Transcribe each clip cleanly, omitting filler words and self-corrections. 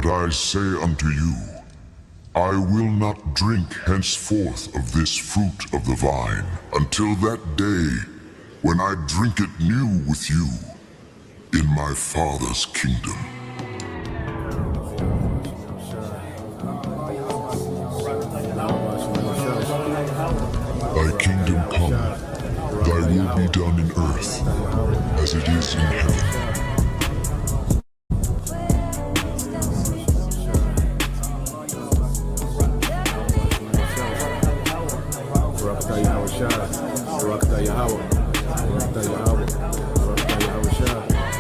But I say unto you, I will not drink henceforth of this fruit of the vine, until that day when I drink it new with you in my Father's kingdom. Thy kingdom come, thy will be done in earth, as it is in heaven.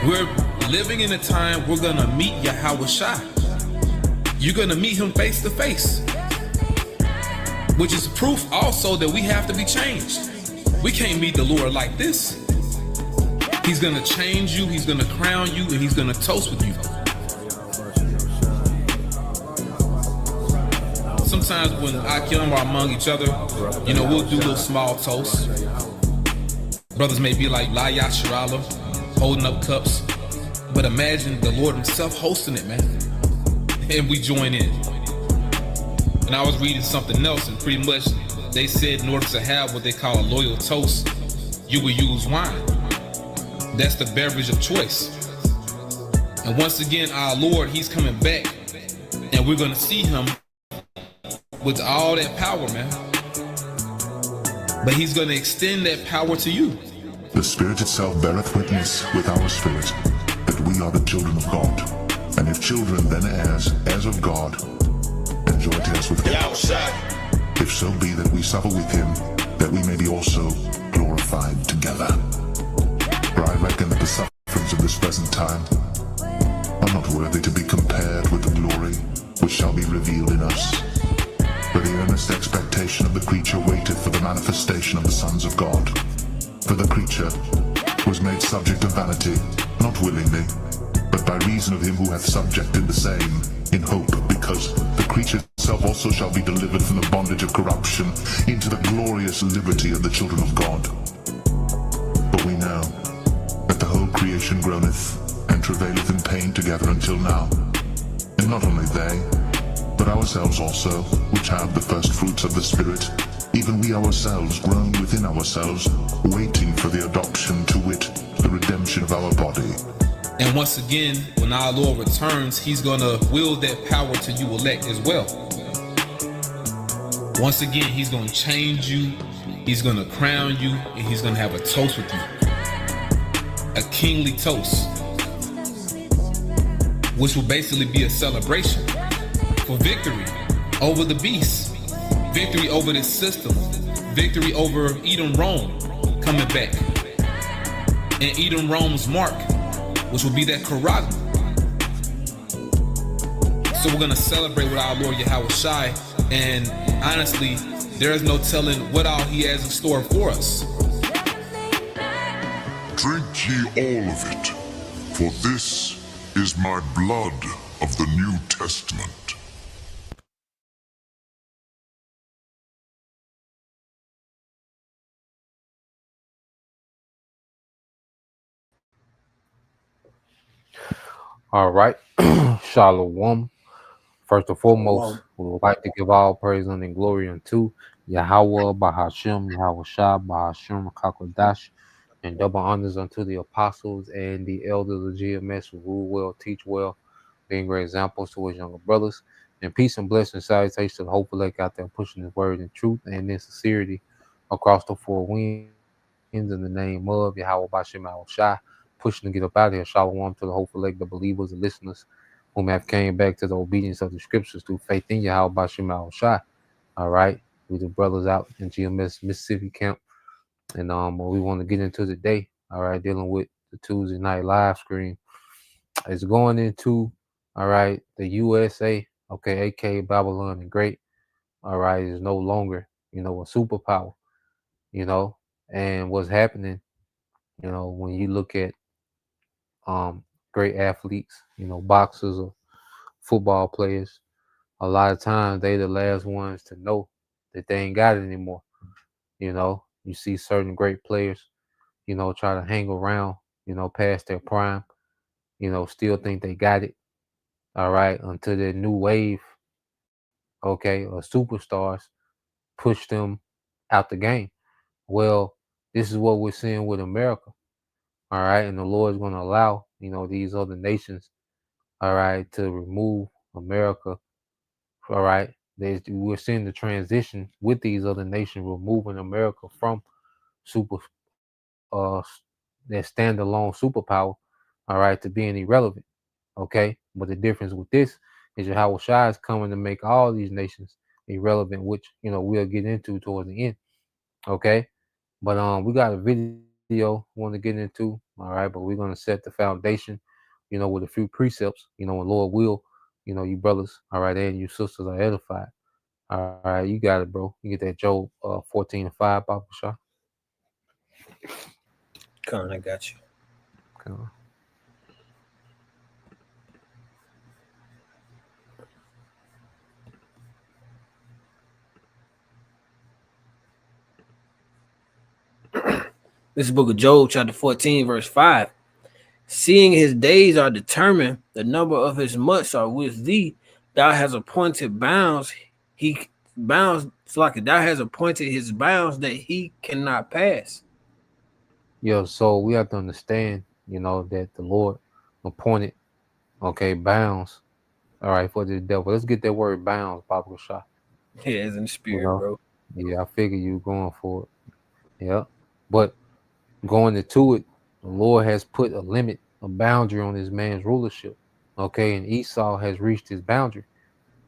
We're living in a time we're gonna meet Yahweh Shai. You're gonna meet him face to face, which is proof also that we have to be changed. We can't meet the Lord like this. He's gonna change you, he's gonna crown you, and he's gonna toast with you. Sometimes when Akim are among each other, we'll do little small toasts. Brothers may be like La Yasharala, holding up cups. But imagine the Lord himself hosting it, man. And we join in. And I was reading something else, and pretty much they said in order to have what they call a loyal toast, you will use wine. That's the beverage of choice. And once again, our Lord, he's coming back. And we're going to see him with all that power, man. But he's going to extend that power to you. The Spirit itself beareth witness with our spirit that we are the children of God. And if children, then heirs, heirs of God, and joint heirs with God. If so be that we suffer with him, that we may be also glorified together. For I reckon that the sufferings of this present time are not worthy to be compared with the glory which shall be revealed in us. For the earnest expectation of the creature waiteth for the manifestation of the sons of God. For the creature was made subject to vanity, not willingly, but by reason of him who hath subjected the same, in hope, because the creature itself also shall be delivered from the bondage of corruption into the glorious liberty of the children of God. For we know that the whole creation groaneth and travaileth in pain together until now. And not only they, but ourselves also, which have the first fruits of the Spirit, even we ourselves groan within ourselves, waiting for the adoption, to wit, the redemption of our body. And once again, when our Lord returns, he's going to wield that power to you elect as well. Once again, he's going to change you, he's going to crown you, and he's going to have a toast with you. A kingly toast, which will basically be a celebration for victory over the beast, victory over this system, victory over Edom Rome coming back, and Edom Rome's mark, which will be that Karag. So we're going to celebrate with our Lord Yahweh Shai, and honestly, there is no telling what all he has in store for us. Drink ye all of it, for this is my blood of the New Testament. All right. Shalom. First and foremost, we would like to give all praise and glory unto Yahweh, Bahashem, Yahweh Shah, Bahashem, Kakodash, and double honors unto the apostles and the elders of GMS who rule well, teach well, being great examples to his younger brothers. And peace and blessing, salutations to the hopeful elect out there pushing his word in truth and in sincerity across the four winds in the name of Yahweh, Bahashem, Yahweh Shah, pushing to get up out of here. Shalom to the hopeful elect, the believers, the listeners, whom have came back to the obedience of the scriptures through faith in Yahweh Bashim Al Shai. All right. We the brothers out in GMS Mississippi camp. And what we want to get into today, all right, dealing with the Tuesday night live stream. It's going into, all right, the USA, okay, aka Babylon and Great, all right, is no longer, a superpower, and what's happening, when you look at great athletes, boxers or football players, a lot of times they the last ones to know that they ain't got it anymore. You see certain great players, try to hang around, past their prime, still think they got it, all right, until the new wave, okay, of superstars push them out the game. Well, this is what we're seeing with America, all right, and the Lord is going to allow, these other nations, all right, to remove America, all right. We're seeing the transition with these other nations removing America from super their standalone superpower, all right, to being irrelevant. Okay. But the difference with this is Yahweh Shai is coming to make all these nations irrelevant, which we'll get into towards the end. Okay. But we got a video we want to get into, all right, but we're gonna set the foundation, with a few precepts, and Lord will, you brothers, all right, and you sisters are edified. All right, you got it, bro. You get that Job 14:5, Papa Shah. Come on, I got you. Come on. This is the book of Job, chapter 14, verse 5. Seeing his days are determined, the number of his months are with thee. Thou hast appointed bounds. He bounds like thou has appointed his bounds that he cannot pass. Yeah, so we have to understand, that the Lord appointed, okay, bounds, all right, for the devil. Let's get that word bounds, Papa Shah. Yeah, it's in the You spirit, know, bro. yeah, I figure you going for it. Yeah, but going into it, the Lord has put a limit, a boundary on this man's rulership. Okay, and Esau has reached his boundary.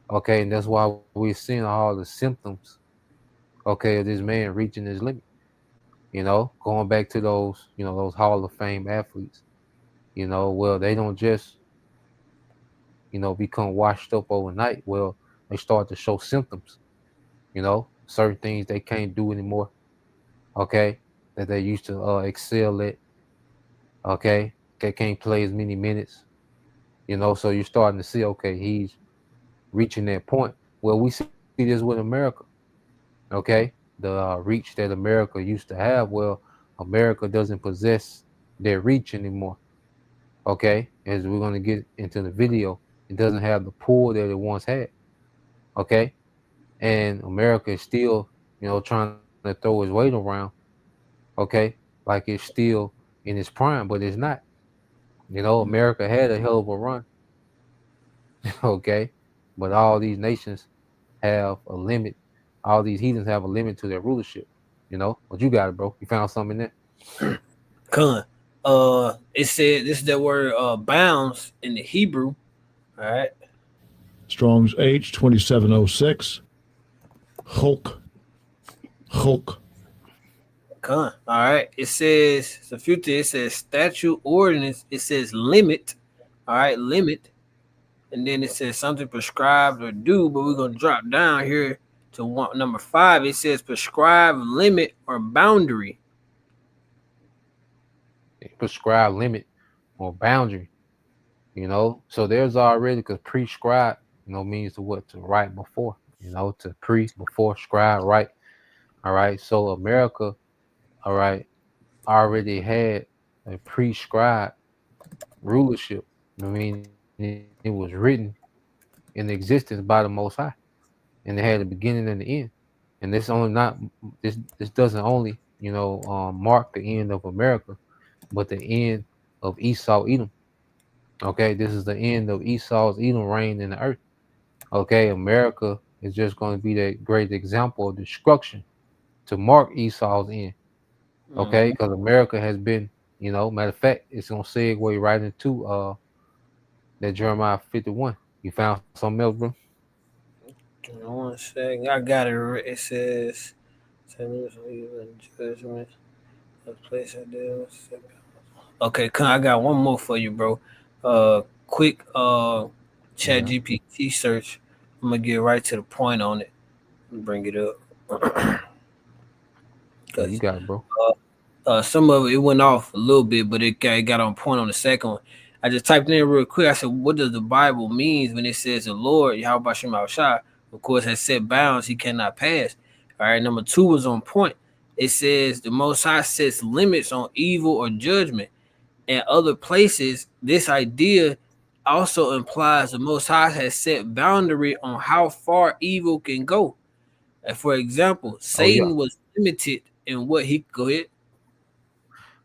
Okay, and that's why we're seeing all the symptoms, okay, of this man reaching his limit. Going back to those, those Hall of Fame athletes. Well, they don't just, become washed up overnight. Well, they start to show symptoms, certain things they can't do anymore. Okay, that they used to excel at. Okay, they can't play as many minutes. So you're starting to see, okay, he's reaching that point. Well, we see this with America. Okay, the reach that America used to have. Well, America doesn't possess their reach anymore. Okay, as we're going to get into the video, it doesn't have the pull that it once had. Okay, and America is still, trying to throw his weight around. Okay, like it's still in its prime, but it's not. America had a hell of a run. Okay, but all these nations have a limit. All these heathens have a limit to their rulership. But you got it, bro. You found something in there. Con. It said this is the word bounds in the Hebrew. All right. Strong's H 2706. Hulk. Hulk. Con. All right. It says it's a few things. It says statute ordinance. It says limit. All right, limit. And then it says something prescribed or do, but we're gonna drop down here to number 5. It says prescribe, limit, or boundary. Prescribed limit or boundary. So there's already, because prescribe, means to what? To right before. To before, scribe, right. All right. So America, all right, already had a prescribed rulership. It was written in existence by the Most High, and it had a beginning and the end. And this only not this doesn't only mark the end of America, but the end of Esau Edom. Okay, this is the end of Esau's Edom reign in the earth. Okay, America is just going to be that great example of destruction to mark Esau's end. Okay, because America has been, matter of fact, it's gonna segue right into that Jeremiah 51. You found something else, bro? Give me 1 second. I got it. It says judgment. Place I did. Okay, I got one more for you, bro. Quick chat GPT search. I'm gonna get right to the point on it and bring it up. Yeah, you got it, bro. Some of it went off a little bit, but it got on point on the second one. I just typed in real quick. I said, what does the Bible mean when it says the Lord, Yahweh Shem Shai, of course, has set bounds he cannot pass? All right, number 2 was on point. It says the Most High sets limits on evil or judgment. In other places, this idea also implies the Most High has set boundary on how far evil can go. For example, Oh yeah. Satan was limited in what he go ahead.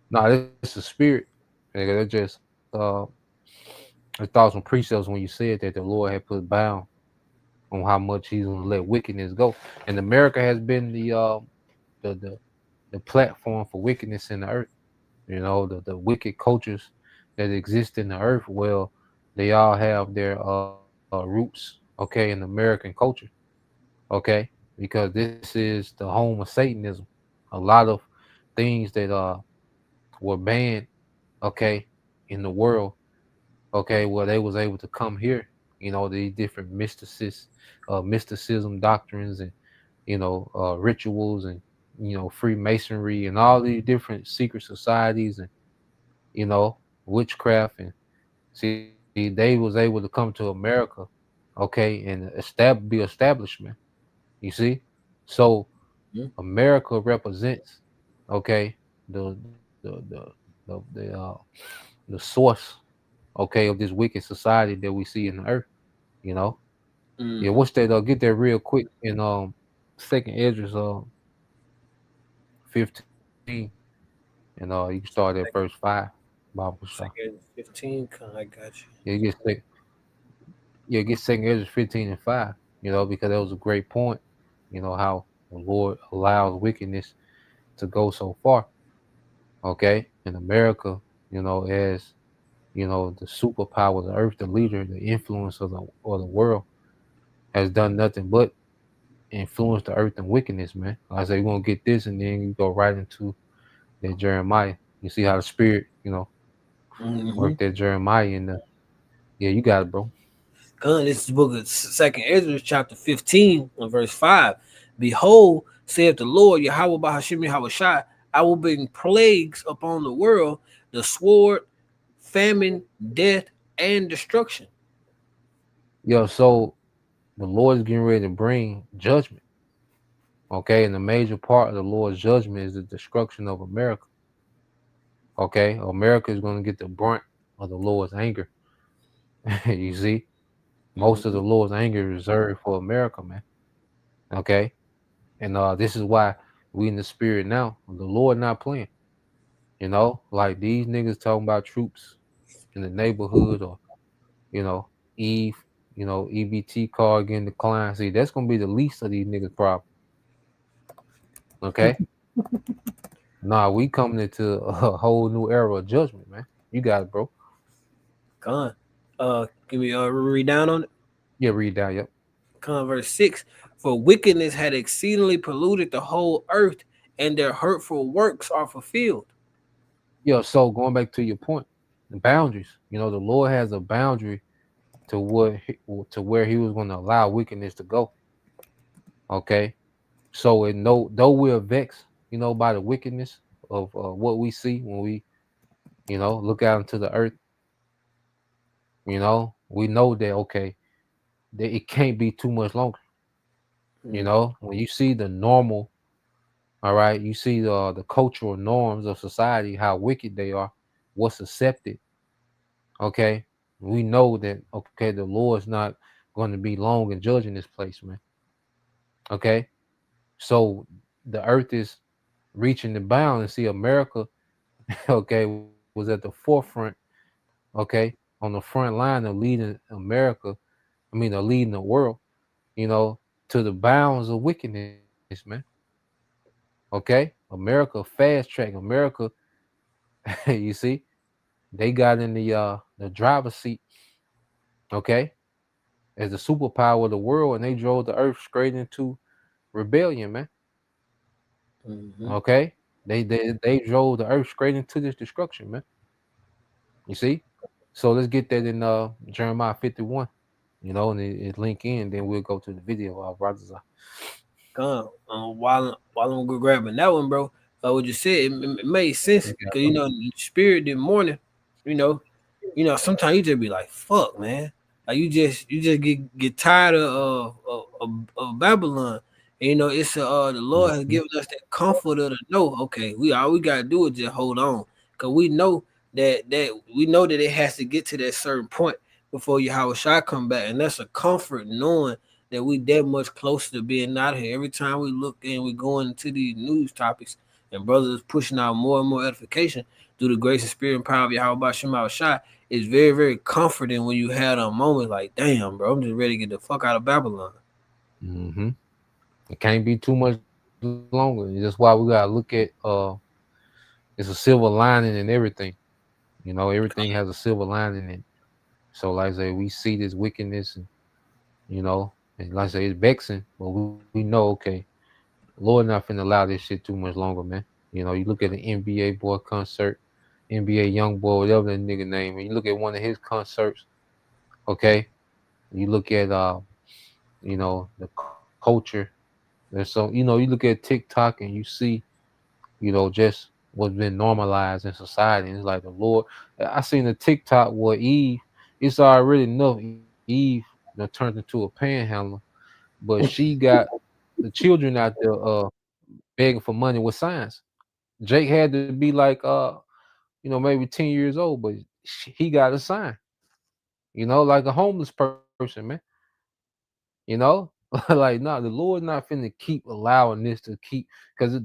Nah, this is spirit. Nigga, that just uh I thought some precepts when you said that the Lord had put bound on how much he's gonna let wickedness go. And America has been the the, the platform for wickedness in the earth. You know, the wicked cultures that exist in the earth, well, they all have their roots, okay, in American culture, okay, because this is the home of Satanism. A lot of things that were banned, okay, in the world, okay, well, they was able to come here. You know, these different mysticism doctrines, and rituals, and Freemasonry, and all these different secret societies, and witchcraft. And see, they was able to come to America, okay, and be establishment. You see, so America represents, okay, the the the, uh, the source, okay, of this wicked society that we see in the earth. You know, yeah. Mm-hmm. What's that? Get that real quick in Second Ezra's 15, and you can start at verse 5. Bible shot. Second 15, I got you. Yeah, get Second Ezra 15:5. Because that was a great point. How the Lord allows wickedness to go so far. Okay, in America, as the superpower, the earth, the leader, the influence of the world, has done nothing but influence the earth and wickedness, man. Like I say, we're gonna get this, and then you go right into that Jeremiah. You see how the spirit, Mm-hmm. worked that Jeremiah in the. Yeah, you got it, bro. This is the book of Second Ezra, chapter 15, and verse 5. Behold, saith the Lord, Yahweh Bahashim Yahweh Shai, I will bring plagues upon the world, the sword, famine, death, and destruction. Yo, so the Lord is getting ready to bring judgment. Okay, and the major part of the Lord's judgment is the destruction of America. Okay, America is going to get the brunt of the Lord's anger. You see, most of Mm-hmm. the Lord's anger is reserved for America, man. Okay, and this is why we in the spirit now. The Lord not playing. Like these niggas talking about troops in the neighborhood, or you know, Eve, EBT card getting declined. See, that's gonna be the least of these niggas' problem. Okay, nah, we coming into a whole new era of judgment, man. You got it, bro. Con. Give me read down on it. Yeah, read down. Yep. Verse 6. For wickedness had exceedingly polluted the whole earth, and their hurtful works are fulfilled. Yeah. So going back to your point, the boundaries. The Lord has a boundary to to where He was going to allow wickedness to go. Okay. So it no though we're vexed, by the wickedness of what we see when we, look out into the earth. We know that okay, that it can't be too much longer. When you see the normal, all right, you see the cultural norms of society, how wicked they are, what's accepted. Okay, we know that okay, the Lord's not going to be long in judging this place, man. Okay, so the earth is reaching the bound, and see America, okay, was at the forefront, okay, on the front line of leading America. I mean, of leading the world, you know, to the bounds of wickedness, man. Okay, America fast track. America, you see, they got in the driver's seat, okay, as the superpower of the world, and they drove the earth straight into rebellion, man. Mm-hmm. Okay, they drove the earth straight into this destruction, man. You see, so let's get that in Jeremiah 51. And it link in. Then we'll go to the video of brothers. While I'm grabbing that one, bro, what you said, it made sense because the spirit this morning, you know, sometimes you just be like, "Fuck, man!" Like you just get tired of Babylon. And, it's the Lord has given us that comfort to know, okay, all we gotta do is just hold on, cause we know that it has to get to that certain point before Yahweh Shai come back. And that's a comfort knowing that we that much closer to being out here. Every time we look and we going into these news topics and brothers pushing out more and more edification through the grace and spirit and power of Yahweh Shema Shai, it's very, very comforting when you had a moment like, damn, bro, I'm just ready to get the fuck out of Babylon. Mm-hmm. It can't be too much longer. That's why we gotta look at it's a silver lining in everything. You know, everything has a silver lining in it. So like I say, we see this wickedness and and like I say, it's vexing, but we know, okay, Lord not finna allow this shit too much longer, man. You look at the NBA boy concert, NBA young boy, whatever that nigga name, and you look at one of his concerts, okay, you look at the culture. There's you look at TikTok and you see, just what's been normalized in society. And it's like the Lord. I seen a TikTok where Eve, it's already enough Eve turned into a panhandler, but she got the children out there begging for money with signs. Jake had to be like maybe 10 years old, but he got a sign, like a homeless person, man. You know, like nah, the Lord not finna keep allowing this to keep because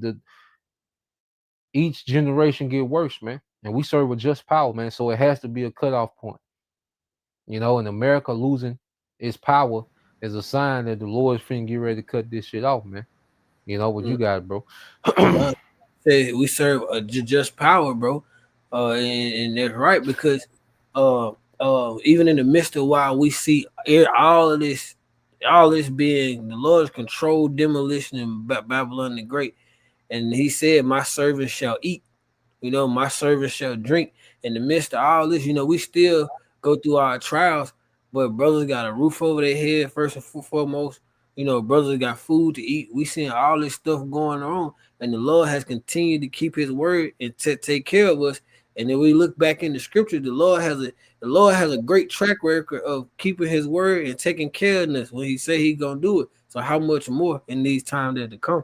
each generation get worse, man. And we serve with just power, man. So it has to be a cutoff point. And America losing its power is a sign that the Lord's finna get ready to cut this shit off, man. What you got, bro? God said we serve a just power, bro, and that's right because even in the midst of while we see all this being the Lord's controlled demolition in Babylon the Great, and He said, "My servants shall eat." My servants shall drink. In the midst of all this, we still go through our trials, but brothers got a roof over their head first and foremost. Brothers got food to eat. We seeing all this stuff going on, and the Lord has continued to keep His word and take care of us. And then we look back in the scripture, the Lord has a great track record of keeping His word and taking care of us when He say He's gonna do it. So how much more in these times that to come?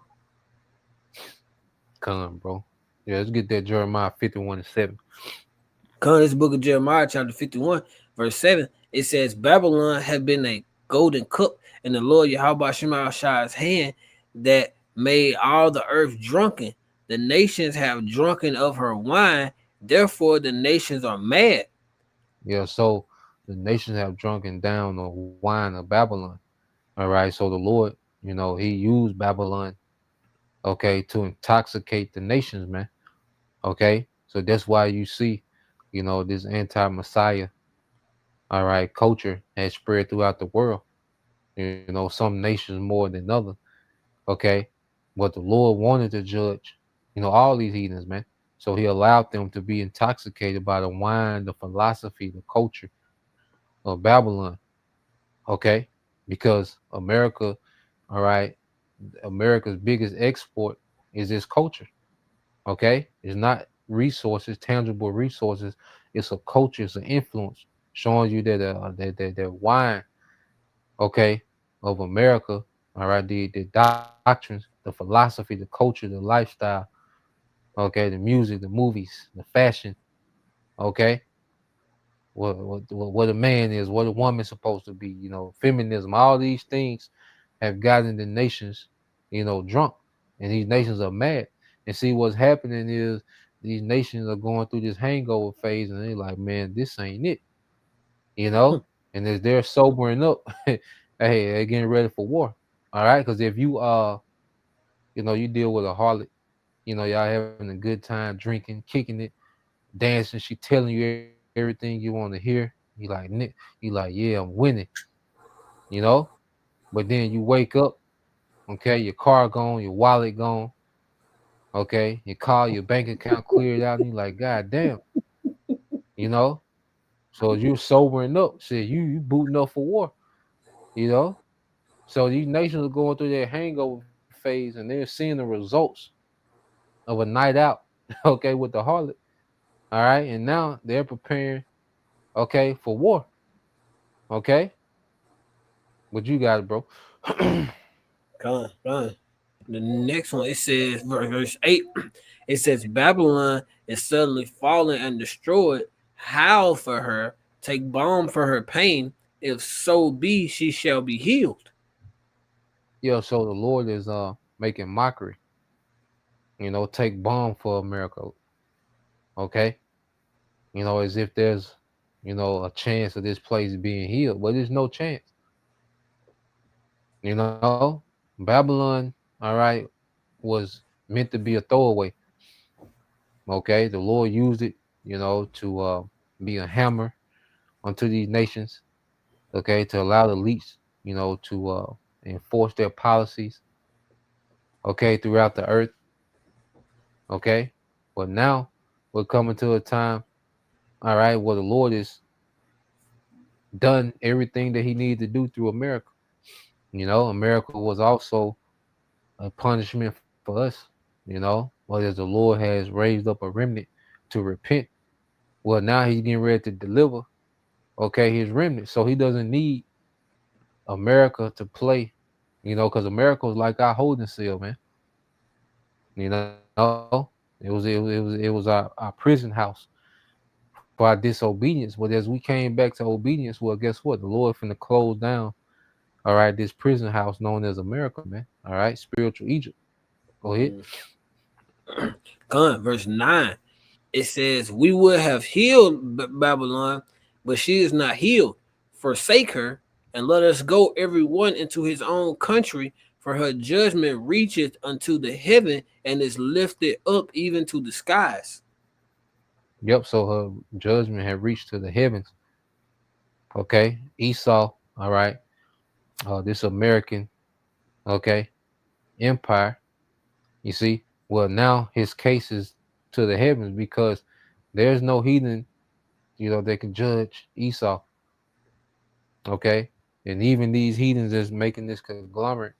Come, bro. Yeah, let's get that Jeremiah 51:7. Come this book of Jeremiah, chapter 51, verse 7, it says, Babylon had been a golden cup in the Lord Yahweh Shema Shai's hand that made all the earth drunken. The nations have drunken of her wine, therefore the nations are mad. Yeah, so the nations have drunken down the wine of Babylon. All right, so the Lord, He used Babylon, okay, to intoxicate the nations, man. Okay, so that's why you see, this anti-Messiah, all right, culture has spread throughout the world. Some nations more than others. Okay, but the Lord wanted to judge, all these heathens, man. So He allowed them to be intoxicated by the wine, the philosophy, the culture of Babylon. Okay, because America, all right, America's biggest export is its culture. Okay, it's not resources, tangible resources. It's a culture, it's an influence, showing you that that wine, okay, of America, all right, the doctrines, the philosophy, the culture, the lifestyle, okay, the music, the movies, the fashion, okay, what a man is, what a woman's supposed to be, feminism, all these things have gotten the nations, drunk, and these nations are mad. And see what's happening is these nations are going through this hangover phase, and they're like, man, this ain't it, you know. And as they're sobering up, hey, they're getting ready for war. All right, because if you you deal with a harlot, y'all having a good time drinking, kicking it, dancing. She telling you everything you want to hear. You like, yeah, I'm winning, you know. But then you wake up, okay, your car gone, your wallet gone, okay, your car, your bank account cleared out, and you like, God damn, you know. So you're sobering up. Shit, you booting up for war, you know. So these nations are going through their hangover phase, and they're seeing the results of a night out, okay, with the harlot. All right, and now they're preparing, okay, for war. Okay, what you got, bro? Come on. The next one, it says, verse 8, it says, Babylon is suddenly fallen and destroyed. Howl for her, take balm for her pain. If so be she shall be healed. Yeah, so the Lord is making mockery. Take balm for America. Okay? As if there's a chance of this place being healed. But there's no chance. Babylon, all right, was meant to be a throwaway. Okay, the Lord used it, to be a hammer unto these nations. Okay, to allow the elites, to enforce their policies. Okay, throughout the earth. Okay, but now we're coming to a time, all right, where the Lord has done everything that He needed to do through America. America was also a punishment for us. But as the Lord has raised up a remnant to repent, well, now He's getting ready to deliver, okay, His remnant. So He doesn't need America to play, because America was like our holding cell, man. It was our prison house for our disobedience. But as we came back to obedience, well, guess what? The Lord finna close down, all right, this prison house known as America, man. All right, spiritual Egypt. Go ahead. Verse 9. It says, we would have healed Babylon, but she is not healed. Forsake her, and let us go every one into his own country, for her judgment reacheth unto the heaven, and is lifted up even to the skies. Yep, so her judgment had reached to the heavens. Okay, Esau, all right, this American, okay, empire, you see, well, now his case is to the heavens, because there's no heathen, that can judge Esau. Okay, and even these heathens is making this conglomerate,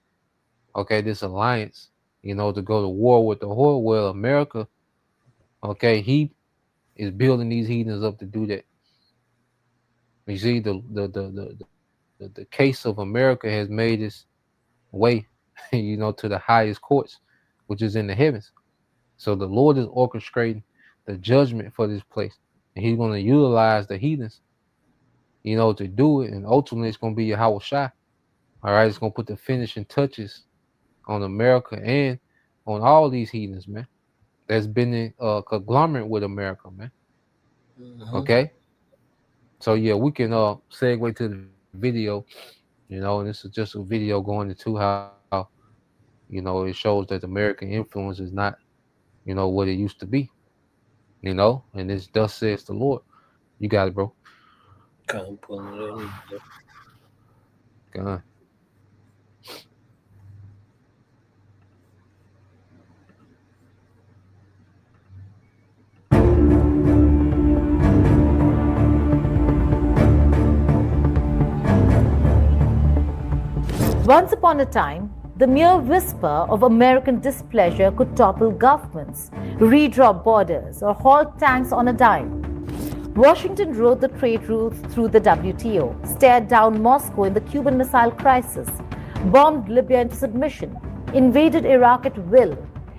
okay, this alliance, to go to war with the whore. Well, America, okay, he is building these heathens up to do that. You see, the case of America has made its way, to the highest courts, which is in the heavens. So the Lord is orchestrating the judgment for this place, and He's going to utilize the heathens, to do it. And ultimately, it's going to be Yahweh Shai. All right, it's going to put the finishing touches on America and on all these heathens, man. That's been in conglomerate with America, man. Okay. So yeah, we can segue to the video, and this is just a video going into how, it shows that American influence is not, what it used to be, and it's thus says the Lord. You got it, bro. Come pulling it in. Go on. Once upon a time, the mere whisper of American displeasure could topple governments, redraw borders, or halt tanks on a dime. Washington wrote the trade routes through the WTO, stared down Moscow in the Cuban Missile Crisis, bombed Libya into submission, invaded Iraq at will,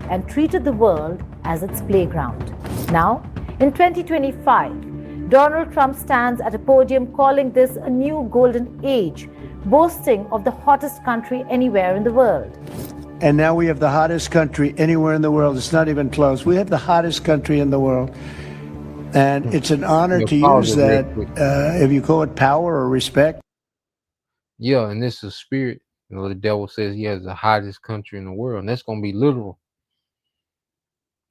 and treated the world as its playground. Now, in 2025, Donald Trump stands at a podium calling this a new golden age, boasting of the hottest country anywhere in the world. And now we have the hottest country anywhere in the world. It's not even close. We have the hottest country in the world. And it's an honor to use that, if you call it power or respect. Yeah, and this is spirit. The devil says he has the hottest country in the world, and that's going to be literal.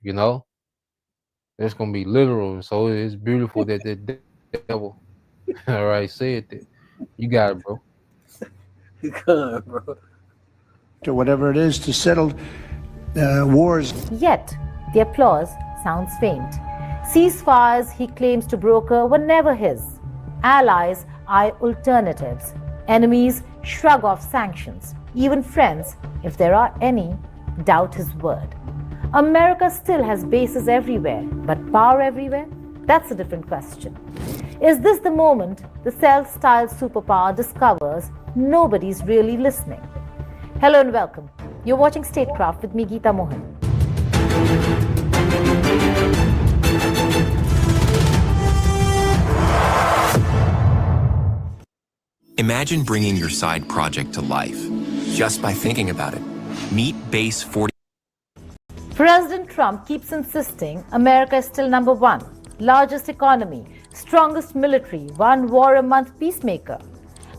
That's going to be literal. And so it's beautiful that the devil, all right, said that. You got it, bro. Come, bro. To whatever it is to settle wars. Yet, the applause sounds faint. Ceasefires he claims to broker were never his. Allies eye alternatives. Enemies shrug off sanctions. Even friends, if there are any, doubt his word. America still has bases everywhere, but power everywhere? That's a different question. Is this the moment the self-styled superpower discovers nobody's really listening? Hello and welcome. You're watching Statecraft with me, Geeta Mohan. Imagine bringing your side project to life just by thinking about it. Meet Base 40. President Trump keeps insisting America is still number one, largest economy, strongest military, one war a month peacemaker.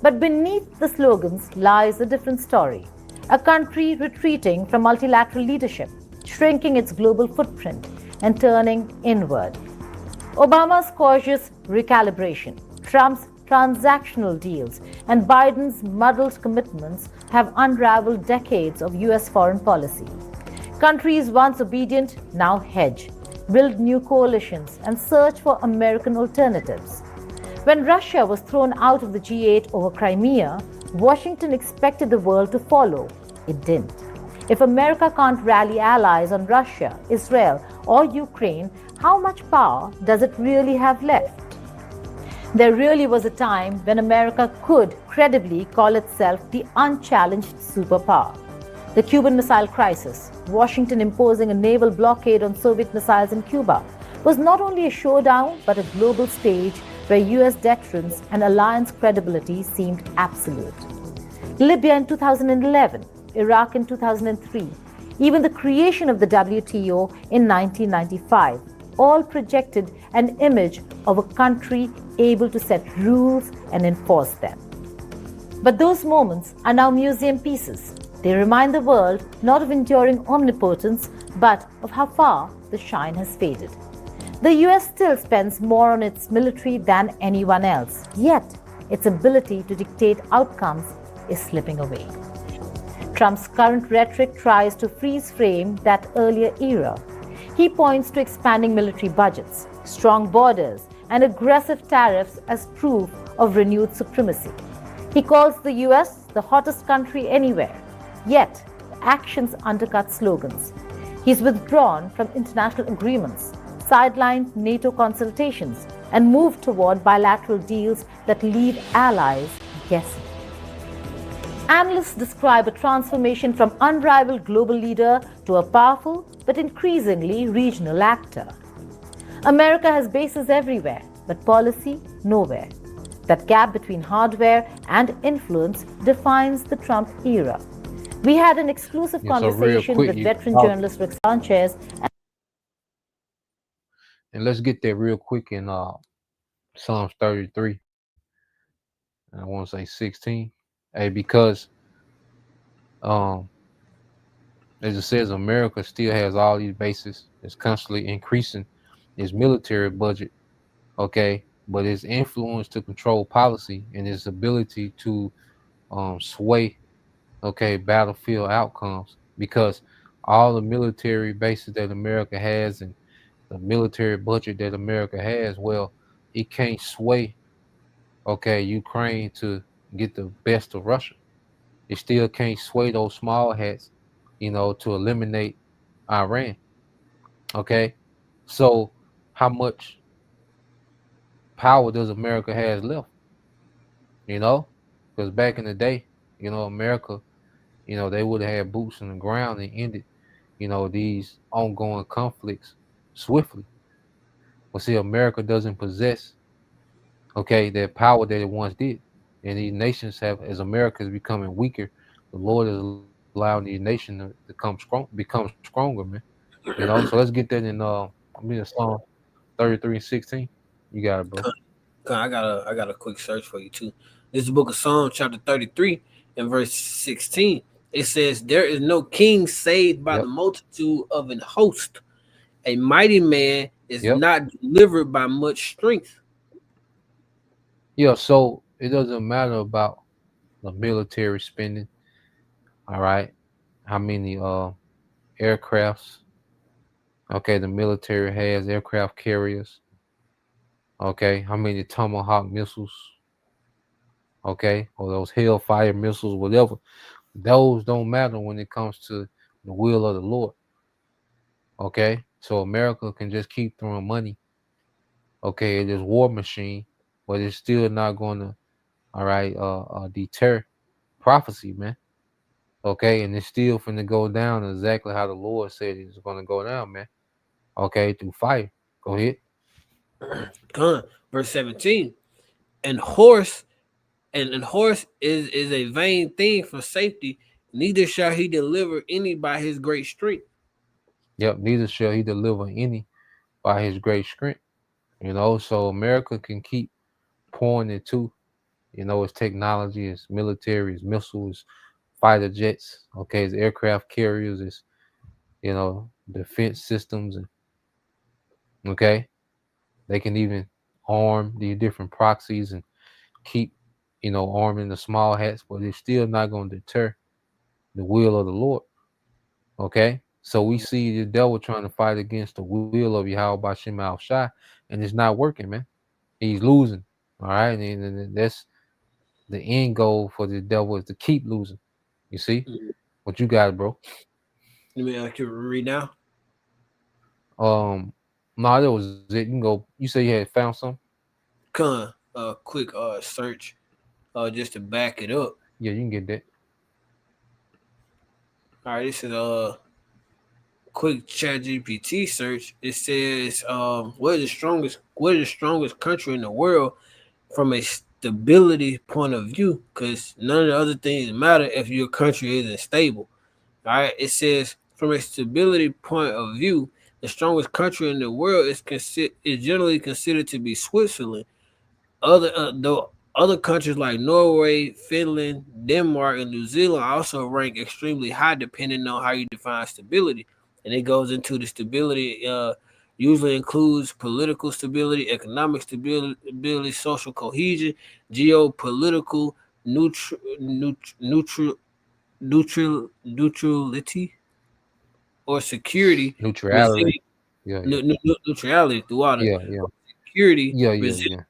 But beneath the slogans lies a different story. A country retreating from multilateral leadership, shrinking its global footprint, and turning inward. Obama's cautious recalibration, Trump's transactional deals, and Biden's muddled commitments have unraveled decades of US foreign policy. Countries once obedient now hedge, build new coalitions, and search for American alternatives. When Russia was thrown out of the G8 over Crimea, Washington expected the world to follow. It didn't. If America can't rally allies on Russia, Israel, or Ukraine, how much power does it really have left? There really was a time when America could credibly call itself the unchallenged superpower. The Cuban Missile Crisis, Washington imposing a naval blockade on Soviet missiles in Cuba, was not only a showdown but a global stage where US deterrence and alliance credibility seemed absolute. Libya in 2011, Iraq in 2003, even the creation of the WTO in 1995, all projected an image of a country able to set rules and enforce them. But those moments are now museum pieces. They remind the world not of enduring omnipotence, but of how far the shine has faded. The US still spends more on its military than anyone else, yet its ability to dictate outcomes is slipping away. Trump's current rhetoric tries to freeze frame that earlier era. He points to expanding military budgets, strong borders, and aggressive tariffs as proof of renewed supremacy. He calls the US the hottest country anywhere, yet the actions undercut slogans. He's withdrawn from international agreements, sidelined NATO consultations, and moved toward bilateral deals that leave allies guessing. Analysts describe a transformation from unrivaled global leader to a powerful but increasingly regional actor. America has bases everywhere, but policy nowhere. That gap between hardware and influence defines the Trump era. We had an exclusive conversation with veteran journalist Rick Sanchez. And let's get there real quick in Psalms 33. I want to say 16. Because as it says, America still has all these bases. It's constantly increasing its military budget, okay? But its influence to control policy and its ability to sway, okay, battlefield outcomes, because all the military bases that America has and the military budget that America has, well, it can't sway, okay, Ukraine to get the best of Russia. It still can't sway those small hats, to eliminate Iran. Okay. So how much power does America has left? Because back in the day, America, they would have had boots on the ground and ended, these ongoing conflicts swiftly. But see, America doesn't possess, okay, that power that it once did. And these nations have, as America is becoming weaker, the Lord is allowing these nations to become stronger, man. So let's get that in Psalm 33 and 16. You got it, bro. I got a quick search for you too. This is the book of Psalms, chapter 33, and verse 16. It says, "There is no king saved by the multitude of an host. A mighty man is not delivered by much strength." Yeah, so it doesn't matter about the military spending. All right. How many aircrafts? Okay, the military has aircraft carriers. Okay, how many Tomahawk missiles? Okay, or those Hellfire missiles, whatever. Those don't matter when it comes to the will of the Lord. Okay, so America can just keep throwing money, okay, at this war machine, but it's still not going to, all right, deter prophecy, man. Okay, and it's still finna go down exactly how the Lord said it's going to go down, man. Okay, through fire. Go ahead. Verse 17. "And horse And horse is a vain thing for safety. Neither shall he deliver any by his great strength. Yep, neither shall he deliver any by his great strength. So America can keep pouring into, its technology, its military, its missiles, fighter jets, okay, its aircraft carriers, its, defense systems, and okay, they can even arm the different proxies and keep, arming the small hats, but it's still not going to deter the will of the Lord. Okay, so we see the devil trying to fight against the will of Yahweh Bashim Al Shai, and it's not working, man. He's losing. All right, and that's the end goal for the devil is to keep losing. You see what you got, bro? Let me can read now. No, that was it. You can go. You say you had found some. Quick search, just to back it up. Yeah, you can get that. All right, this is quick chat GPT search. It says what is the strongest country in the world from a stability point of view, because none of the other things matter if your country isn't stable. All right, it says from a stability point of view, the strongest country in the world is generally considered to be Switzerland. Other countries like Norway, Finland, Denmark, and New Zealand also rank extremely high depending on how you define stability. And it goes into the stability usually includes political stability, economic stability, social cohesion, geopolitical neutrality or security, Neutrality. Yeah. neutrality throughout it, Yeah. security, Yeah. resilience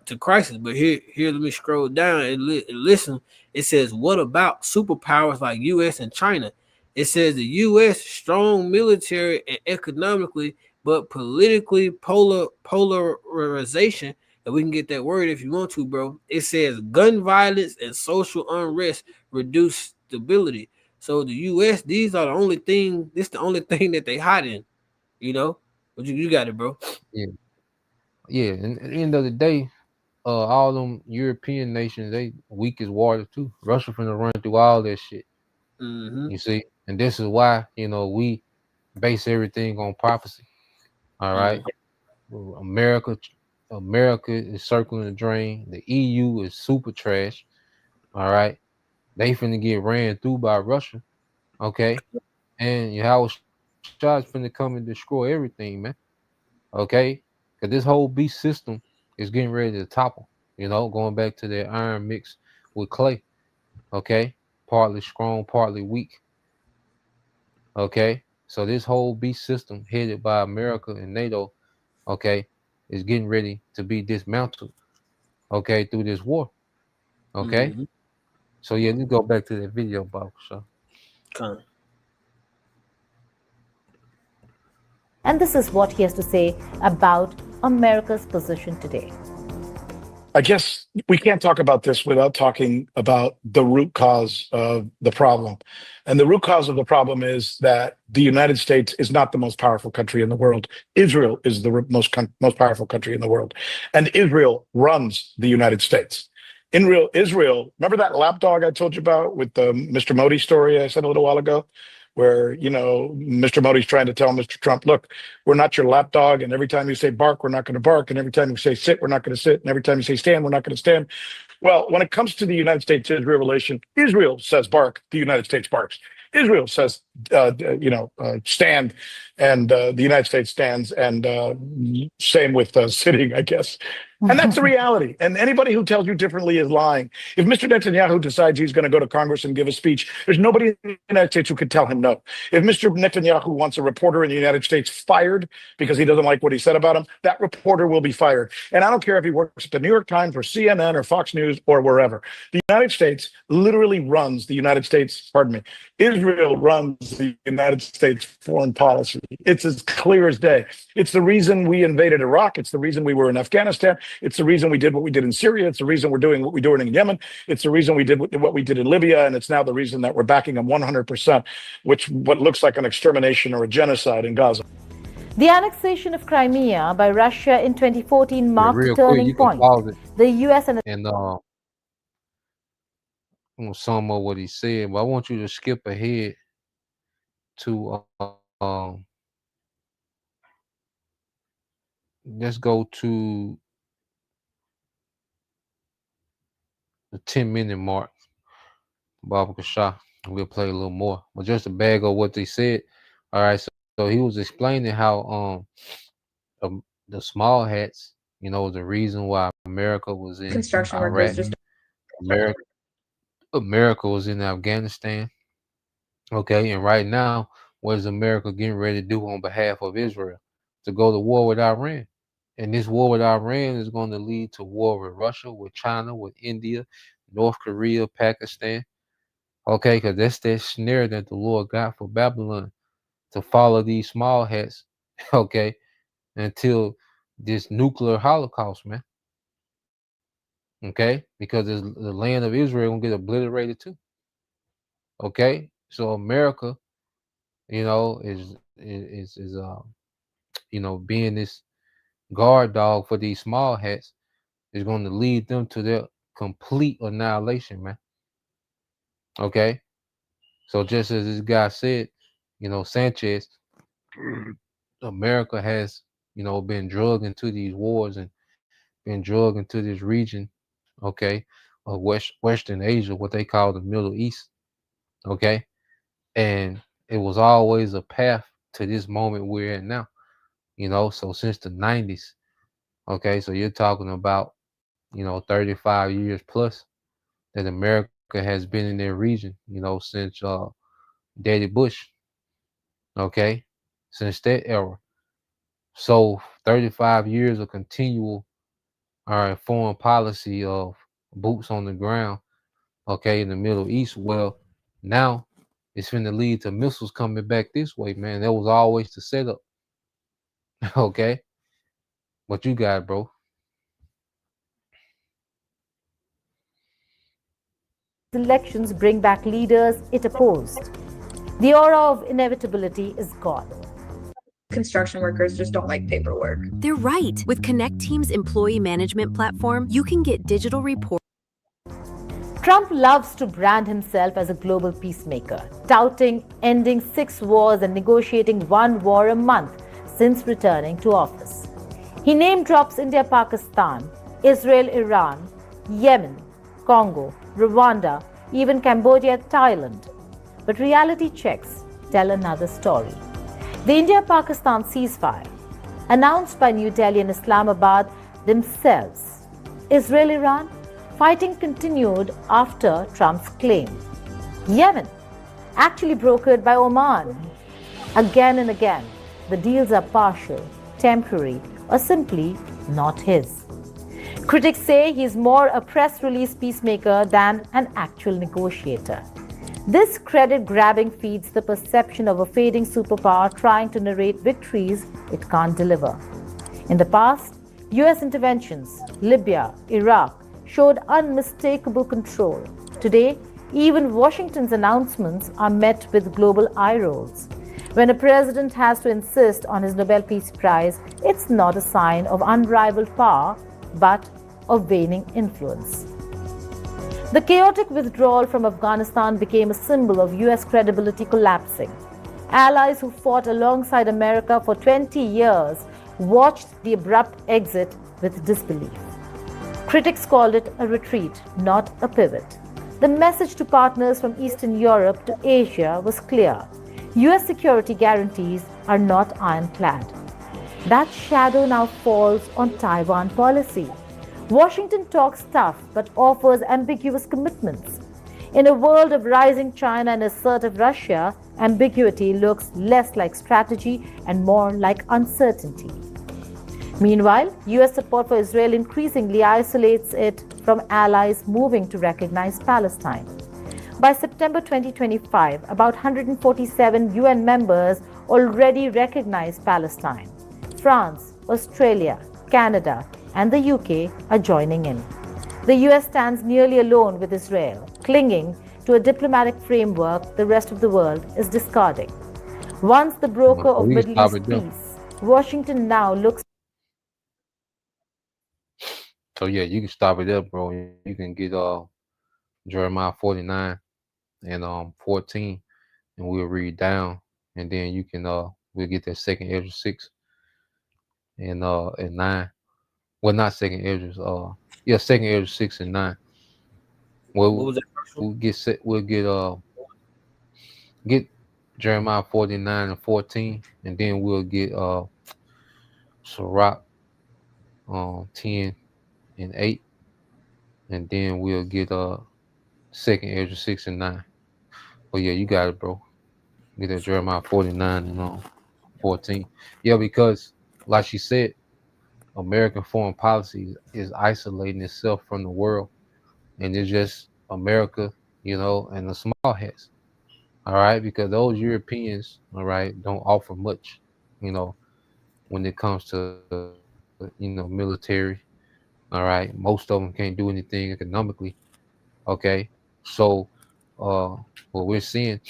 to crisis. But here, let me scroll down and listen. It says, what about superpowers like U.S. and China? It says the U.S. strong military and economically, but politically polarization. And we can get that word if you want to, bro. It says gun violence and social unrest reduce stability. So the U.S. These are the only thing. This the only thing that they hide in. But you got it, bro. Yeah. And at the end of the day, all them European nations, they weak as water too. Russia finna run through all that shit. Mm-hmm. You see, and this is why we base everything on prophecy. All right, America is circling the drain. The EU is super trash. All right, they finna get ran through by Russia. Okay, and Yahweh Shah's finna come and destroy everything, man. Okay, because this whole beast system is getting ready to topple. Going back to that iron mix with clay. Okay, partly strong, partly weak. Okay, so this whole beast system headed by America and NATO, okay, is getting ready to be dismantled, okay, through this war. Okay, so yeah, let's go back to that video, Bob. So. And this is what he has to say about America's position today. I guess we can't talk about this without talking about the root cause of the problem. And the root cause of the problem is that the United States is not the most powerful country in the world. Israel is the most powerful country in the world. And Israel runs the United States. Israel, remember that lapdog I told you about with the Mr. Modi story I said a little while ago? Where, Mr. Modi's trying to tell Mr. Trump, look, we're not your lapdog. And every time you say bark, we're not going to bark. And every time you say sit, we're not going to sit. And every time you say stand, we're not going to stand. Well, when it comes to the United States-Israel relation, Israel says bark, the United States barks. Israel says, stand, and the United States stands. And same with sitting, I guess. And that's the reality. And anybody who tells you differently is lying. If Mr. Netanyahu decides he's going to go to Congress and give a speech, there's nobody in the United States who can tell him no. If Mr. Netanyahu wants a reporter in the United States fired because he doesn't like what he said about him, that reporter will be fired. And I don't care if he works at the New York Times or CNN or Fox News or wherever. The United States literally runs the United States, Israel runs the United States foreign policy. It's as clear as day. It's the reason we invaded Iraq. It's the reason we were in Afghanistan. It's the reason we did what we did in Syria. It's the reason we're doing what we're doing in Yemen. It's the reason we did what we did in Libya. And it's now the reason that we're backing them 100%, what looks like an extermination or a genocide in Gaza. The annexation of Crimea by Russia in 2014 marked a turning point. The U.S. and gonna sum up what he said, but I want you to skip ahead to let's go to the 10-minute mark. Baba Kasha. We'll play a little more, but just to bag up what they said. All right, so he was explaining how the small hats, the reason why America was in Construction Iraq, workers just America was in Afghanistan. Okay, and right now, what is America getting ready to do on behalf of Israel? To go to war with Iran. And this war with Iran is going to lead to war with Russia, with China, with India, North Korea, Pakistan. Okay, because that's that snare that the Lord got for Babylon to follow these small hats, okay, until this nuclear holocaust, man. Okay, because the land of Israel gonna get obliterated too. Okay, so America, is being this guard dog for these small hats is going to lead them to their complete annihilation, man. Okay, so just as this guy said, Sanchez, America has, been drugged into these wars and been drugged into this region, okay, of Western Asia, what they call the Middle East, okay, and it was always a path to this moment we're in now, so since the 90s, okay, so you're talking about, 35 years plus that America has been in their region, since Daddy Bush, okay, since that era. So 35 years of continual foreign policy of boots on the ground, okay, in the Middle East. Well, now it's going to lead to missiles coming back this way, man. That was always the setup, okay. What you got, bro? Elections bring back leaders it opposed. The aura of inevitability is gone. construction workers just don't like paperwork. They're right. With Connect Team's employee management platform, you can get digital reports. Trump loves to brand himself as a global peacemaker, touting ending 6 wars and negotiating 1 war a month since returning to office. He name drops India, Pakistan, Israel, Iran, Yemen, Congo, Rwanda, even Cambodia, Thailand. But reality checks tell another story. The India-Pakistan ceasefire, announced by New Delhi and Islamabad themselves. Israel-Iran, fighting continued after Trump's claim. Yemen, actually brokered by Oman. Again and again, the deals are partial, temporary, or simply not his. Critics say he's more a press release peacemaker than an actual negotiator. This credit-grabbing feeds the perception of a fading superpower trying to narrate victories it can't deliver. In the past, US interventions, Libya, Iraq, showed unmistakable control. Today, even Washington's announcements are met with global eye rolls. When a president has to insist on his Nobel Peace Prize, it's not a sign of unrivaled power, but of waning influence. The chaotic withdrawal from Afghanistan became a symbol of US credibility collapsing. Allies who fought alongside America for 20 years watched the abrupt exit with disbelief. Critics called it a retreat, not a pivot. The message to partners from Eastern Europe to Asia was clear. US security guarantees are not ironclad. That shadow now falls on Taiwan policy. Washington talks tough but offers ambiguous commitments. In a world of rising China and assertive Russia, ambiguity looks less like strategy and more like uncertainty. Meanwhile, US support for Israel increasingly isolates it from allies moving to recognize Palestine. By September 2025, about 147 UN members already recognize Palestine. France, Australia, Canada, and the UK are joining in. The US stands nearly alone with Israel, clinging to a diplomatic framework the rest of the world is discarding. Once the broker of Middle East peace, Washington now looks. So yeah, you can stop it there, bro. You can get Jeremiah 49 and 14, and we'll read down, and then you can we'll get that second Ezra 6 and 9. Well, not second Ezra, yeah, second Ezra 6 and 9. What Well, was that first one? we'll get Jeremiah 49 and 14, and then we'll get Sirach 10 and 8, and then we'll get second Ezra 6 and 9. Oh yeah, you got it, bro. Get that Jeremiah 49 and 14. Yeah, because like she said, American foreign policy is isolating itself from the world, and it's just America, and the small hats. All right, because those Europeans, all right, don't offer much, you know, when it comes to military. All right, most of them can't do anything economically. Okay, so what we're seeing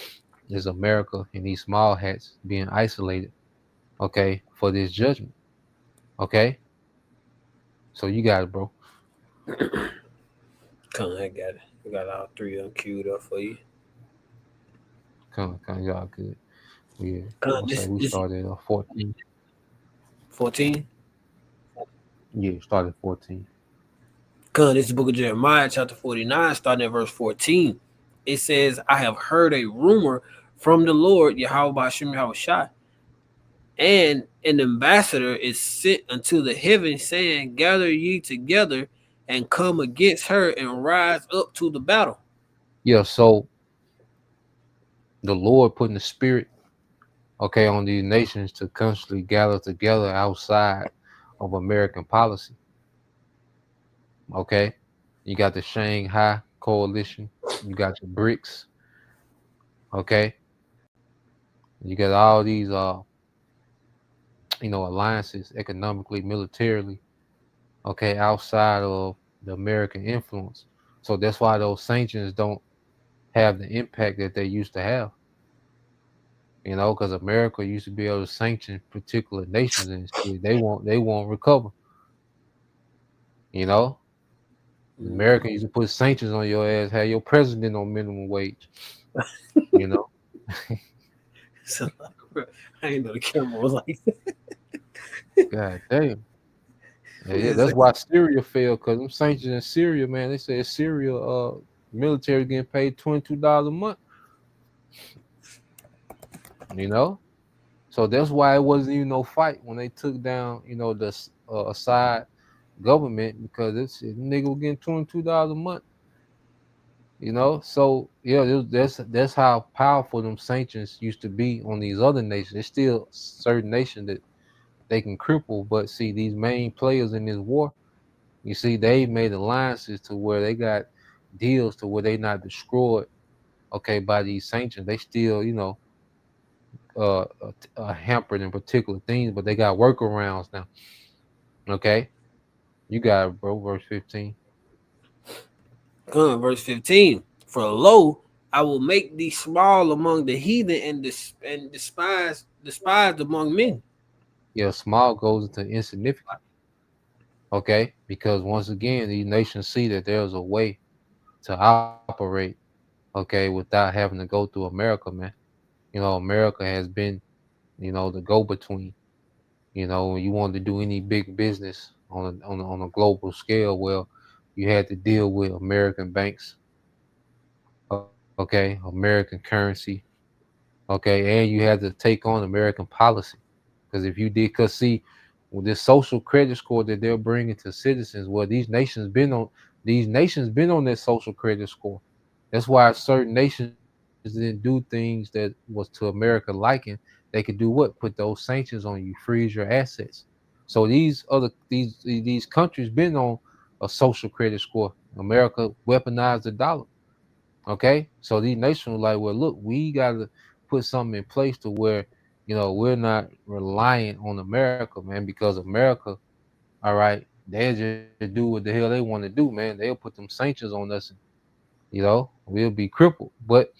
is America and these small hats being isolated. Okay, for this judgment. Okay, so you got it, bro. Come, I got it. I got all three of them queued up for you. Come, y'all good. Yeah, Come, I'll say we this started at 14. 14. Yeah, started 14. Come, this is the book of Jeremiah, chapter 49, starting at verse 14. It says, I have heard a rumor from the Lord, Yahweh Bashim Yahushua, and an ambassador is sent unto the heaven, saying, gather ye together and come against her and rise up to the battle. Yeah, so the Lord putting the spirit, okay, on these nations to constantly gather together outside of American policy. Okay, you got the Shanghai Coalition, you got the BRICS, okay, you got all these alliances economically, militarily, okay, outside of the American influence. So that's why those sanctions don't have the impact that they used to have. Because America used to be able to sanction particular nations, and shit, they won't recover. You know, America used to put sanctions on your ass, have your president on minimum wage. You know, So, I didn't know the camera was like that. God damn. Yeah, It's that's like, why Syria failed, because them sanctions in Syria, man. They said Syria military getting paid $22 a month. You know, so that's why it wasn't even no fight when they took down the Assad government, because this nigga was getting $22 a month. So yeah, that's how powerful them sanctions used to be on these other nations. There's still certain nations that they can cripple, but see, these main players in this war, you see, they made alliances to where they got deals to where they not destroyed, okay, by these sanctions. They still, hampered in particular things, but they got workarounds now. Okay, you got it, bro. Verse 15. verse 15. For lo, I will make thee small among the heathen and despised among men. Yeah, small goes into insignificant. Okay, because once again, these nations see that there's a way to operate, okay, without having to go through America, man. America has been, the go-between. When you wanted to do any big business on a global scale, well, you had to deal with American banks, okay, American currency, okay, and you had to take on American policy. Because if you did, because see, with this social credit score that they're bringing to citizens, well, these nations been on that social credit score. That's why certain nations didn't do things that was to America liking. They could do what? Put those sanctions on you, freeze your assets. So these countries been on a social credit score. America weaponized the dollar. Okay, so these nations were like, well, look, we got to put something in place to where we're not reliant on America, man, because America, all right, they just do what the hell they want to do, man. They'll put them sanctions on us, and we'll be crippled. But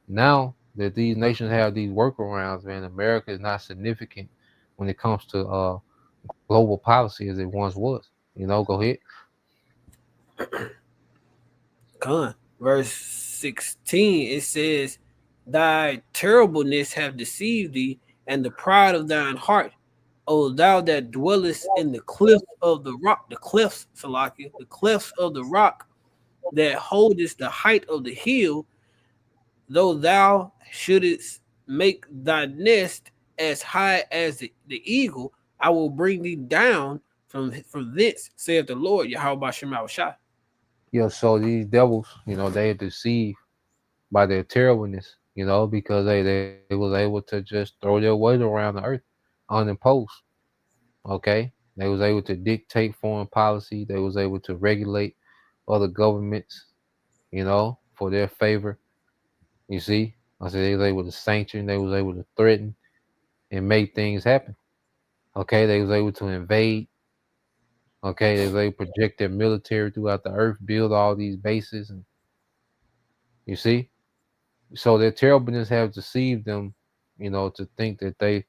now that these nations have these workarounds, man, America is not significant when it comes to global policy as it once was. Go ahead. Con. verse 16, it says, Thy terribleness have deceived thee, and the pride of thine heart, O thou that dwellest in the cliff of the rock, the cliffs, Salakia, the cliffs of the rock, that holdest the height of the hill, though thou shouldest make thy nest as high as the eagle, I will bring thee down from thence, saith the Lord, Yahweh Shema Shai. Yeah, so these devils, they are deceived by their terribleness, because they was able to just throw their weight around the earth unimposed. Okay, they was able to dictate foreign policy. They was able to regulate other governments, for their favor. You see, I said they was able to sanction. They was able to threaten and make things happen. Okay, they was able to invade. Okay, they was able to project their military throughout the earth, build all these bases, and you see, so their terribleness have deceived them, to think that they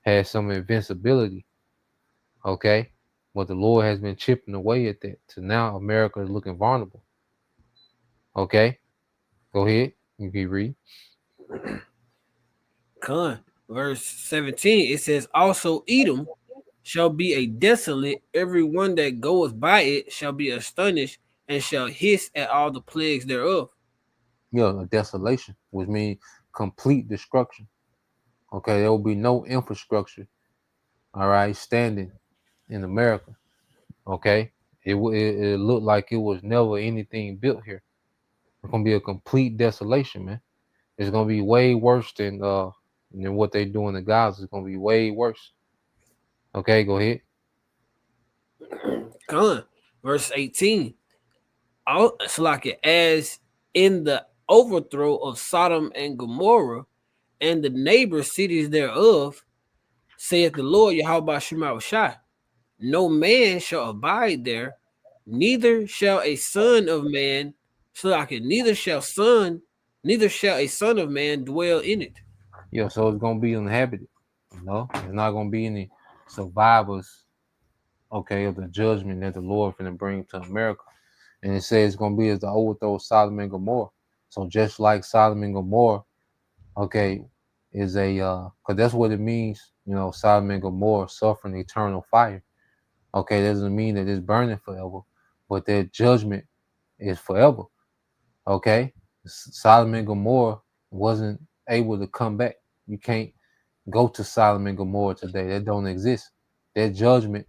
had some invincibility. Okay, but the Lord has been chipping away at that. To now, America is looking vulnerable. Okay, go ahead. You can read. Verse 17, it says, Also Edom shall be a desolate, every one that goeth by it shall be astonished, and shall hiss at all the plagues thereof. A desolation, which means complete destruction. Okay, there will be no infrastructure, all right, standing in America. Okay, it looked like it was never anything built here. It's gonna be a complete desolation, man. It's gonna be way worse than what they do in the Gaza. It's gonna be way worse. Okay, go ahead. Verse 18, it's like it, as in the overthrow of Sodom and Gomorrah and the neighbor cities thereof, saith the Lord Yahweh Shema Shai. No man shall abide there, neither shall a son of man, neither shall a son of man dwell in it. Yeah, so it's gonna be uninhabited. There's not gonna be any survivors. Okay, of the judgment that the Lord finna bring to America, and it says it's gonna be as the overthrow of Sodom and Gomorrah. So just like Sodom and Gomorrah, okay, is a because that's what it means. Sodom and Gomorrah suffering eternal fire. Okay, that doesn't mean that it's burning forever, but their judgment is forever. Okay, Sodom and Gomorrah wasn't able to come back. You can't go to Sodom and Gomorrah today. That don't exist. Their judgment,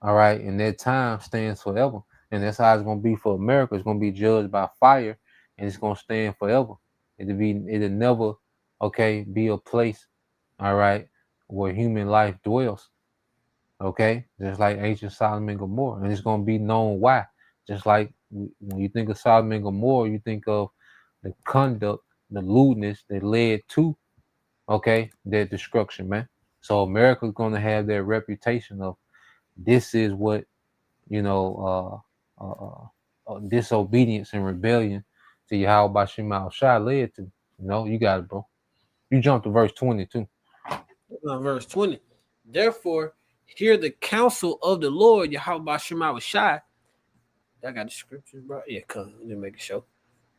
all right, and their time stands forever. And that's how it's gonna be for America. It's gonna be judged by fire, and it's gonna stand forever. It'll never, okay, be a place, all right, where human life dwells. Okay, just like ancient Sodom and Gomorrah, and it's gonna be known why. Just like when you think of Sodom and Gomorrah, you think of the conduct, the lewdness that led to, okay, their destruction, man. So America's gonna have their reputation of this is what disobedience and rebellion to Yahweh Bashim al Shai led to. You got it, bro. You jumped to verse 22. Verse 20. Therefore, hear the counsel of the Lord Yahweh Shema Shai. I got the scriptures, bro. Yeah, come. Let me make it show.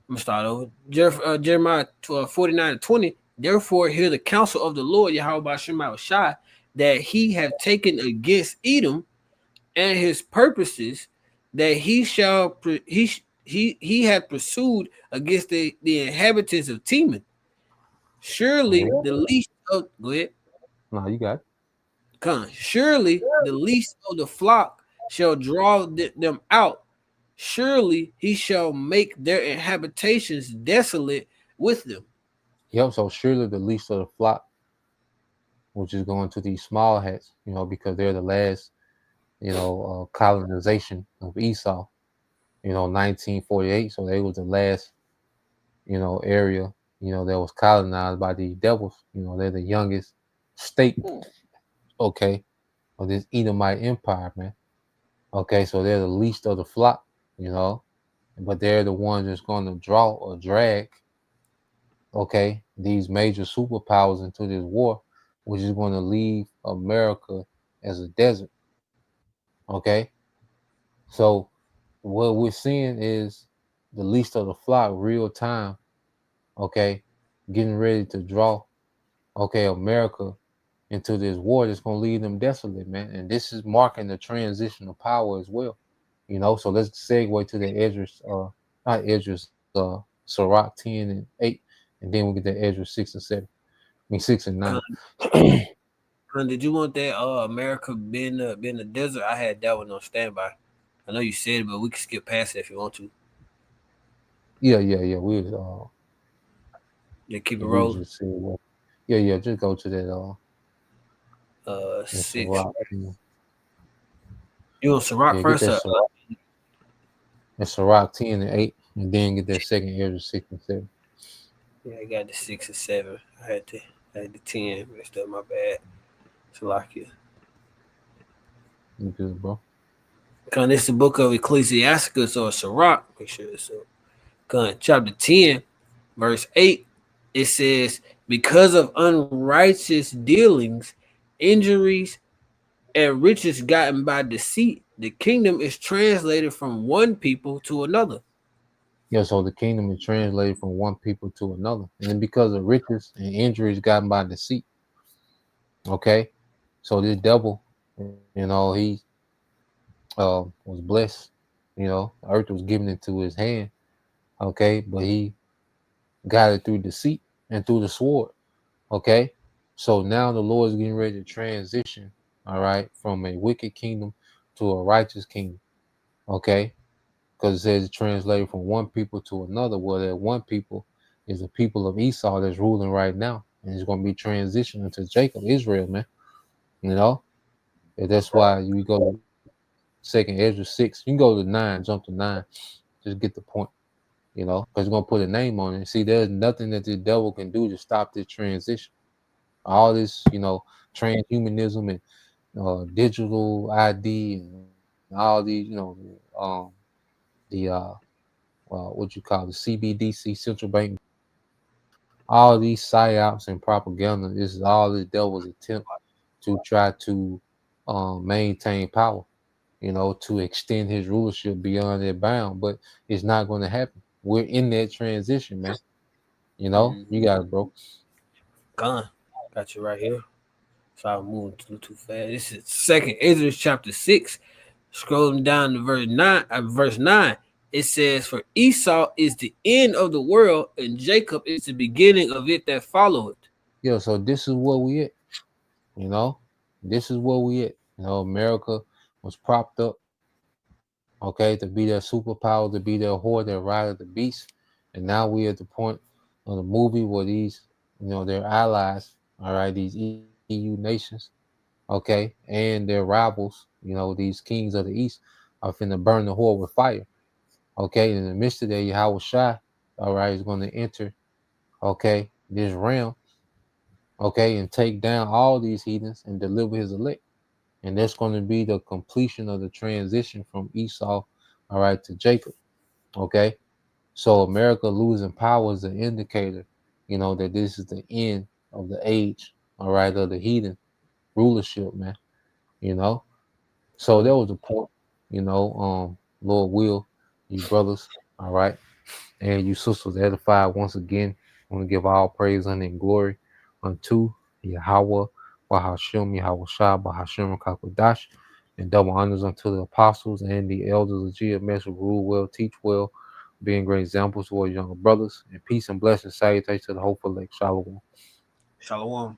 I'm gonna start over. Jeremiah 49:20. Therefore, hear the counsel of the Lord Yahweh Shema Shai, that he have taken against Edom and his purposes, that he had pursued against the inhabitants of Teman. Surely the least of go ahead. No, you got it. Surely the least of the flock shall draw them out. Surely he shall make their habitations desolate with them. Yep. So surely the least of the flock, which is going to these small hats, because they're the last, colonization of Esau. 1948. So they was the last, area, that was colonized by these devils. They're the youngest state, okay, of this Edomite empire, man. Okay, so they're the least of the flock, but they're the ones that's going to draw or drag, okay, these major superpowers into this war, which is going to leave America as a desert. Okay, so what we're seeing is the least of the flock, real time, okay, getting ready to draw, okay, America into this war that's gonna leave them desolate, man. And this is marking the transition of power as well. So let's segue to the Edris, not Edris, Sirach 10 and 8, and then we'll get the Edris 6 and 7. I mean 6 and 9. Did you want that America being the desert? I had that one on standby. I know you said it, but we can skip past it if you want to. Yeah. Keep it We rolling. just said, yeah. Just go to that. 6. Sirach, You want Sirach get first? that Sirach 10 and 8, and then get that second Edris 6 and 7. Yeah, I got the 6 and 7. I had the 10 messed up. My bad. Salakia. You good, bro? This is the book of Ecclesiasticus or Sirach. Make sure it's up. Chapter 10, verse 8. It says, because of unrighteous dealings, injuries, and riches gotten by deceit, the kingdom is translated from one people to another. Yeah, so the kingdom is translated from one people to another. And then because of riches and injuries gotten by deceit. Okay. So this devil, he was blessed. The earth was given into his hand. Okay. But he got it through deceit and through the sword. Okay. So now the Lord is getting ready to transition, all right, from a wicked kingdom to a righteous kingdom. Okay. Because it says it's translated from one people to another. Well, that one people is the people of Esau that's ruling right now. And it's going to be transitioning to Jacob, Israel, man. And that's why you go to second Ezra 6. You can go to 9, jump to 9. Just get the point, because it's going to put a name on it. See, there's nothing that the devil can do to stop this transition. All this, transhumanism and digital ID and all these, what you call the CBDC, central bank, all these psyops and propaganda. This is all the devil's attempt to try to maintain power, to extend his rulership beyond their bound. But it's not going to happen. We're in that transition, man. You got it, bro. Got you right here. So I'm moving too fast. This is second Ezra chapter 6. Scrolling down to verse 9, it says, for Esau is the end of the world, and Jacob is the beginning of it that followeth. Yeah, so this is where we at. This is where we at. America was propped up, okay, to be that superpower, to be that whore, that ride of the beast. And now we're at the point of the movie where these, their allies, all right, these EU nations, okay, and their rivals, these kings of the East, are finna burn the whore with fire. Okay, in the midst of that, Yahweh Shai, all right, is going to enter, okay, this realm, okay, and take down all these heathens and deliver his elect. And that's going to be the completion of the transition from Esau, all right, to Jacob. Okay. So America losing power is an indicator, that this is the end of the age, all right, of the heathen rulership, man. So that was the point, Lord will, you brothers, all right, and you sisters edified once again. I want to give all praise and glory unto Yahweh, Bahashem, Yahweh Shah, Bahashem, Kakodash, and double honors unto the apostles and the elders of GMS who rule well, teach well, being great examples to our younger brothers. And peace and blessings, salutations to the hopeful elect. Shalom. Shalom.